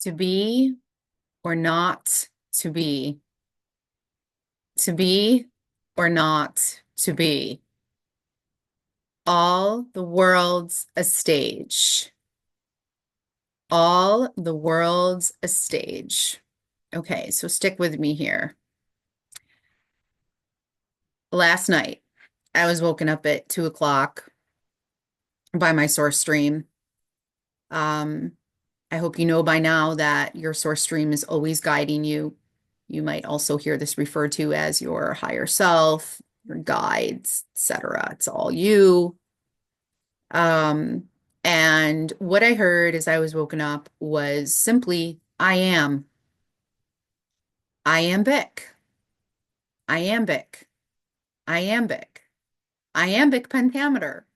To be or not to be. To be or not to be. All the world's a stage. All the world's a stage. Okay, so stick with me here. Last night, I was woken up at 2 o'clock by my source stream. Um, I hope you know by now that your source stream is always guiding you. You might also hear this referred to as your higher self, your guides, etc. It's all you. Um, and what I heard as I was woken up was simply, I am, iambic, iambic, iambic, iambic pentameter.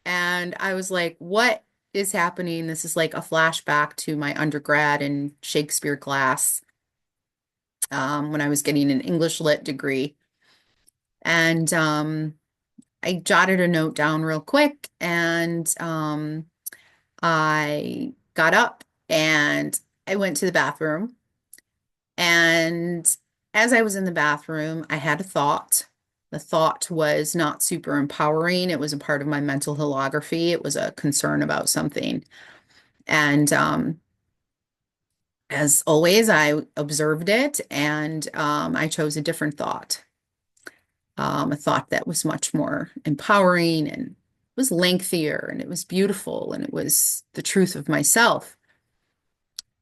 And I was like, what is happening? This is like a flashback to my undergrad and Shakespeare class when I was getting an English lit degree. And I jotted a note down real quick and I got up and I went to the bathroom. And as I was in the bathroom, I had a thought. The thought was not super empowering. It was a part of my mental holography. It was a concern about something. And as always, I observed it and I chose a different thought, a thought that was much more empowering and was lengthier and it was beautiful and it was the truth of myself.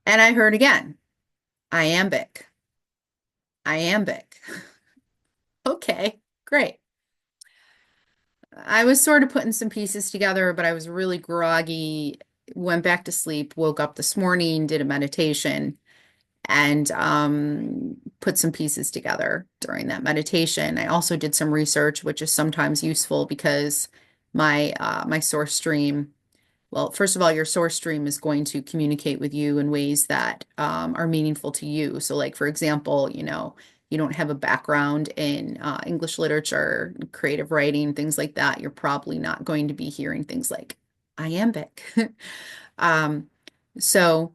And I heard again, iambic, iambic. Okay, great. I was sort of putting some pieces together, but I was really groggy, went back to sleep, woke up this morning, did a meditation, and put some pieces together during that meditation. I also did some research, which is sometimes useful because my source stream, well, first of all, your source stream is going to communicate with you in ways that are meaningful to you. So, like for example, you don't have a background in English literature, creative writing, things like that. You're probably not going to be hearing things like iambic. Um, so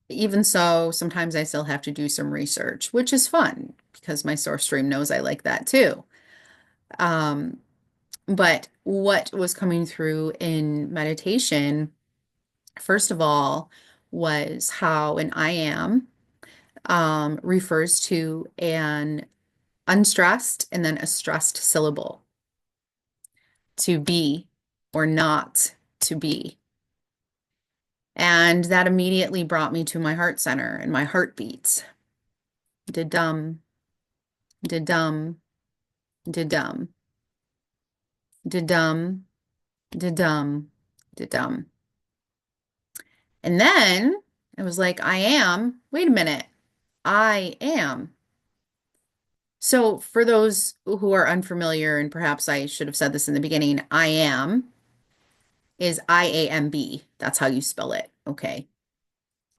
even so, sometimes I still have to do some research, which is fun because my source stream knows I like that too. Um, but what was coming through in meditation, first of all, was how an I am refers to an unstressed and then a stressed syllable, to be or not to be. And that immediately brought me to my heart center and my heartbeats. Da-dum, da-dum, da-dum, da-dum, da-dum, da-dum. And then I was like, I am, wait a minute, I am. So for those who are unfamiliar, and perhaps I should have said this in the beginning, I am is IAMB. That's how you spell it. Okay.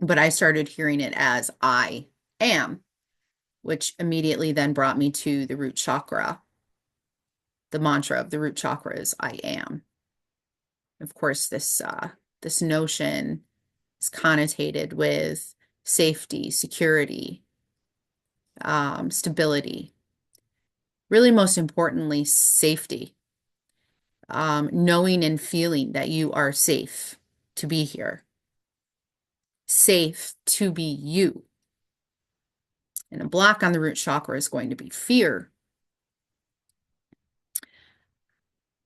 But I started hearing it as I am, which immediately then brought me to the root chakra. The mantra of the root chakra is I am. Of course, this notion is connotated with safety, security, stability. Really, most importantly, safety. Knowing and feeling that you are safe to be here, safe to be you. And a block on the root chakra is going to be fear.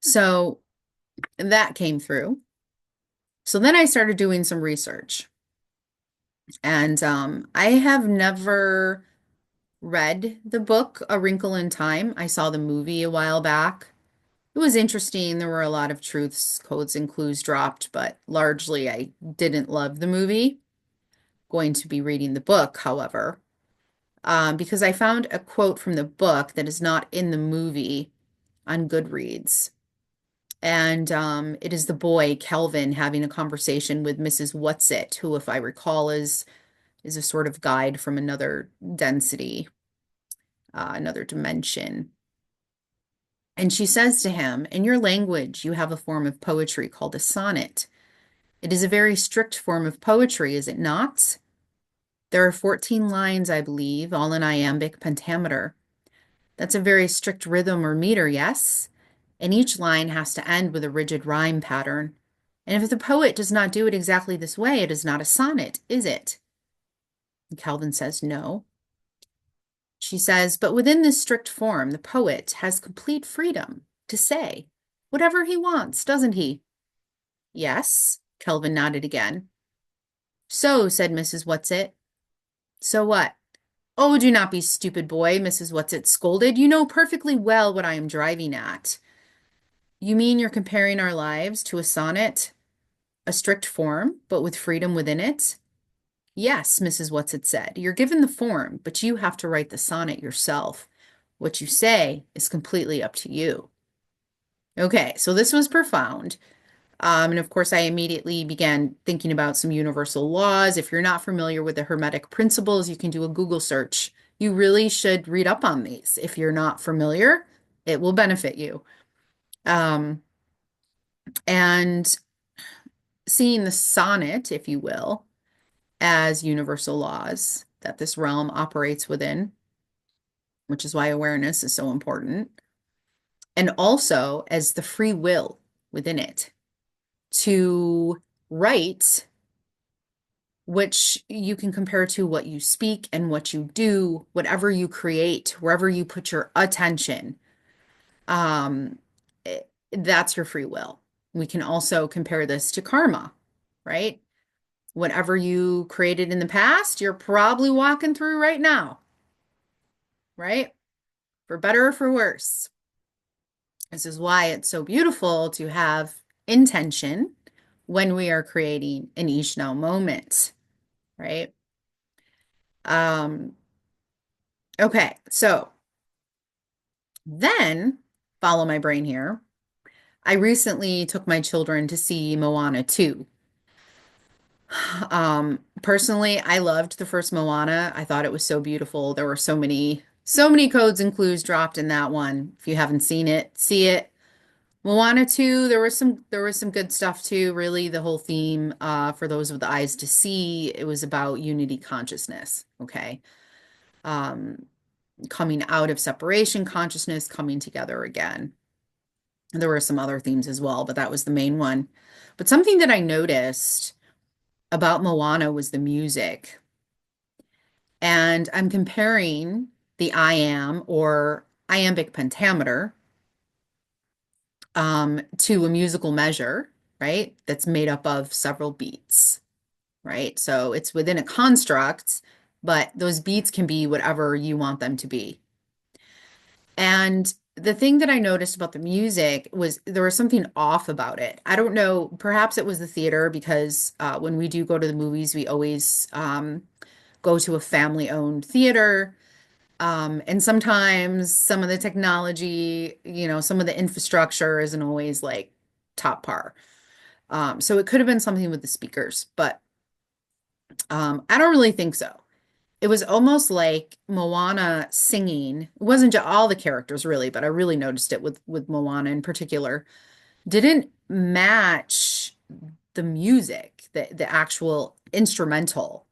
So that came through. So then I started doing some research. And I have never read the book, A Wrinkle in Time. I saw the movie a while back. It was interesting. There were a lot of truths, codes, and clues dropped, but largely I didn't love the movie. Going to be reading the book, however, because I found a quote from the book that is not in the movie on Goodreads. And it is the boy, Kelvin, having a conversation with Mrs. Whatsit, who, if I recall, is a sort of guide from another density, another dimension. And she says to him, in your language, you have a form of poetry called a sonnet. It is a very strict form of poetry, is it not? There are 14 lines, I believe, all in iambic pentameter. That's a very strict rhythm or meter, yes? And each line has to end with a rigid rhyme pattern. And if the poet does not do it exactly this way, it is not a sonnet, is it? And Calvin says no. She says, but within this strict form, the poet has complete freedom to say whatever he wants, doesn't he? Yes, Kelvin nodded again. So, said Mrs. Whatsit. So what? Oh, do not be stupid, boy, Mrs. Whatsit scolded. You know perfectly well what I am driving at. You mean you're comparing our lives to a sonnet, a strict form, but with freedom within it? Yes, Mrs. Whatsit said. You're given the form, but you have to write the sonnet yourself. What you say is completely up to you. Okay, so this was profound. And of course, I immediately began thinking about some universal laws. If you're not familiar with the Hermetic principles, you can do a Google search. You really should read up on these. If you're not familiar, it will benefit you. Um, and seeing the sonnet, if you will, as universal laws that this realm operates within, which is why awareness is so important, and also as the free will within it to write, which you can compare to what you speak and what you do, whatever you create, wherever you put your attention. Um, that's your free will. We can also compare this to karma, right? Whatever you created in the past, you're probably walking through right now, right? For better or for worse. This is why it's so beautiful to have intention when we are creating an each now moment, right? Um, okay, so then follow my brain here. I recently took my children to see Moana 2. Personally, I loved the first Moana. I thought it was so beautiful. There were so many codes and clues dropped in that one. If you haven't seen it, see it. Moana 2, there was some good stuff too. Really, the whole theme, for those with the eyes to see, it was about unity consciousness. Okay. Um, Coming out of separation consciousness, coming together again. There were some other themes as well, but that was the main one. But something that I noticed about Moana was the music. And I'm comparing the IAM or iambic pentameter to a musical measure, right? That's made up of several beats, right? So it's within a construct, but those beats can be whatever you want them to be. And the thing that I noticed about the music was there was something off about it. I don't know, perhaps it was the theater because when we do go to the movies, we always go to a family-owned theater. And sometimes some of the technology, some of the infrastructure isn't always like top par. So it could have been something with the speakers, but I don't really think so. It was almost like Moana singing. It wasn't just all the characters really, but I really noticed it with Moana in particular. Didn't match the music, the actual instrumental,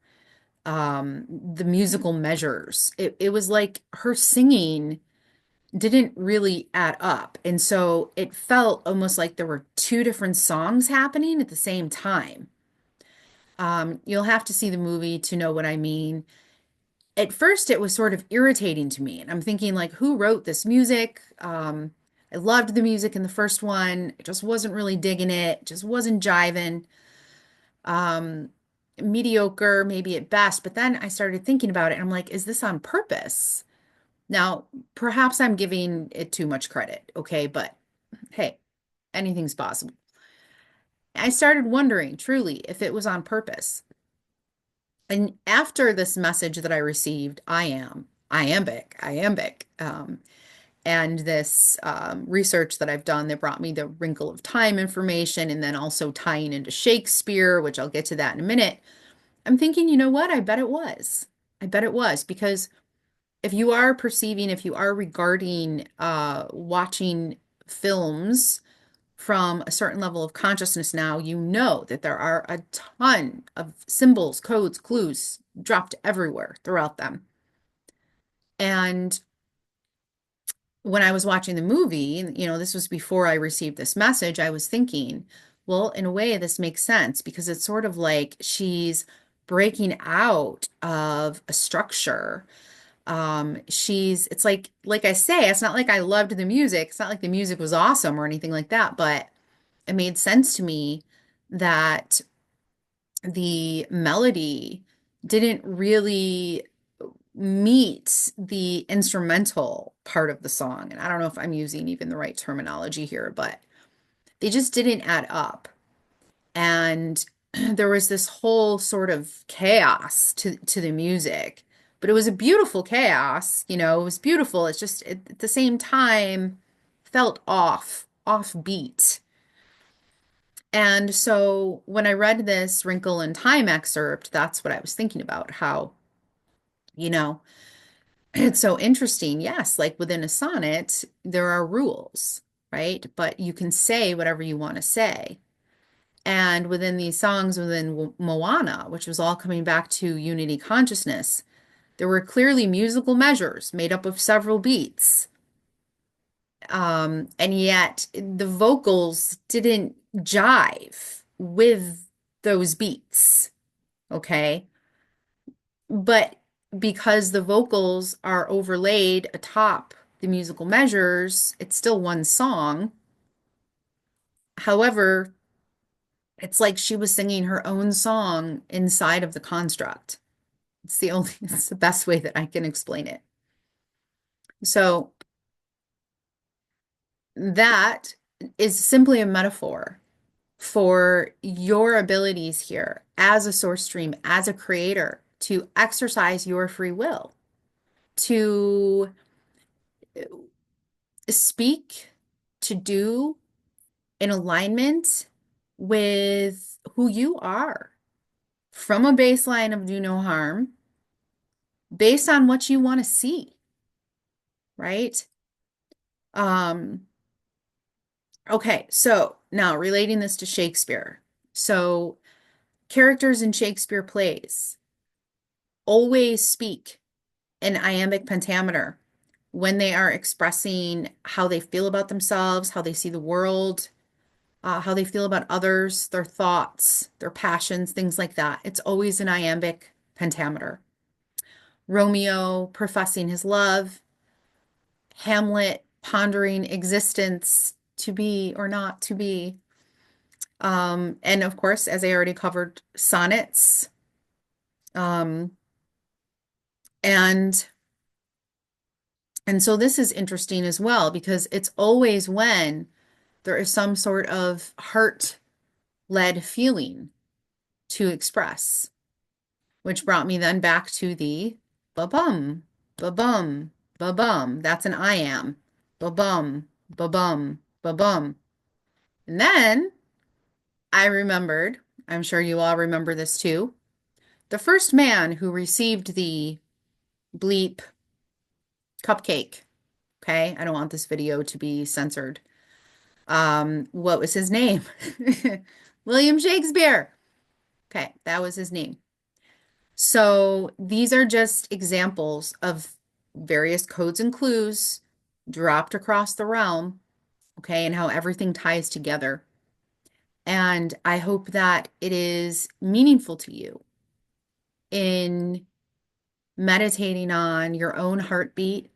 the musical measures. It was like her singing didn't really add up. And so it felt almost like there were two different songs happening at the same time. You'll have to see the movie to know what I mean. At first, it was sort of irritating to me. And I'm thinking, like, who wrote this music? I loved the music in the first one. I just wasn't really digging it, just wasn't jiving. Um, Mediocre, maybe at best. But then I started thinking about it, and I'm like, is this on purpose? Now, perhaps I'm giving it too much credit, okay? But hey, anything's possible. I started wondering truly if it was on purpose. And after this message that I received, Iambic, and this research that I've done that brought me the Wrinkle of Time information, and then also tying into Shakespeare, which I'll get to that in a minute. I'm thinking, you know what? I bet it was. I bet it was because if you are perceiving, if you are regarding watching films from a certain level of consciousness now, you know that there are a ton of symbols, codes, clues dropped everywhere throughout them. And when I was watching the movie, this was before I received this message, I was thinking, well, in a way, this makes sense because it's sort of like she's breaking out of a structure. It's like I say, it's not like I loved the music. It's not like the music was awesome or anything like that, but it made sense to me that the melody didn't really meet the instrumental part of the song. And I don't know if I'm using even the right terminology here, but they just didn't add up. And there was this whole sort of chaos to the music, but it was a beautiful chaos, it was beautiful. It's just at the same time felt off beat. And so when I read this Wrinkle in Time excerpt, that's what I was thinking about, how, you know, it's so interesting. Yes, like within a sonnet, there are rules, right? But you can say whatever you want to say. And within these songs, within Moana, which was all coming back to unity consciousness, there were clearly musical measures made up of several beats. And yet the vocals didn't jive with those beats. Okay. But because the vocals are overlaid atop the musical measures, it's still one song. However, it's like she was singing her own song inside of the construct. It's the best way that I can explain it. So that is simply a metaphor for your abilities here as a source stream, as a creator, to exercise your free will, to speak, to do in alignment with who you are from a baseline of do no harm based on what you want to see, right? Um, okay, so now relating this to Shakespeare. So characters in Shakespeare plays always speak in iambic pentameter when they are expressing how they feel about themselves, how they see the world, how they feel about others, their thoughts, their passions, things like that. It's always an iambic pentameter. Romeo professing his love, Hamlet pondering existence, to be or not to be. And of course, as I already covered, sonnets. Um, and and so this is interesting as well because it's always when there is some sort of heart-led feeling to express, which brought me then back to the ba-bum, ba-bum, ba-bum. That's an I am. Ba-bum, ba-bum, ba-bum. And then I remembered, I'm sure you all remember this too, the first man who received the bleep cupcake. Okay, I don't want this video to be censored. What was his name? William Shakespeare. Okay, that was his name. So these are just examples of various codes and clues dropped across the realm, okay, and how everything ties together. And I hope that it is meaningful to you in meditating on your own heartbeat,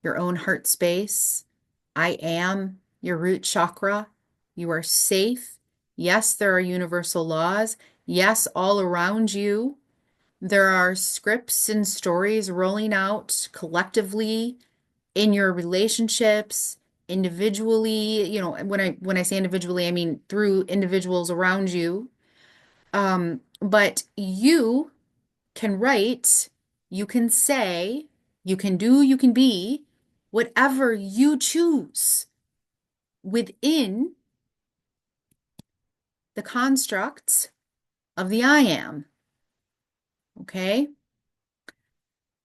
your own heart space. I am your root chakra. You are safe. Yes, there are universal laws. Yes, all around you, there are scripts and stories rolling out collectively in your relationships, individually. When I say individually, I mean through individuals around you. But you can write, you can say, you can do, you can be whatever you choose within the constructs of the I am. Okay?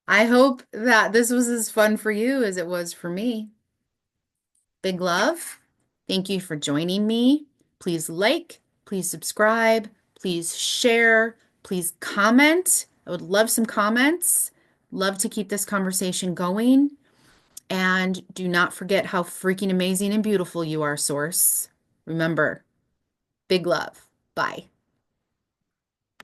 I hope that this was as fun for you as it was for me. Big love. Thank you for joining me. Please like, please subscribe, please share, please comment. I would love some comments. Love to keep this conversation going. And do not forget how freaking amazing and beautiful you are, Source. Remember, big love. Bye.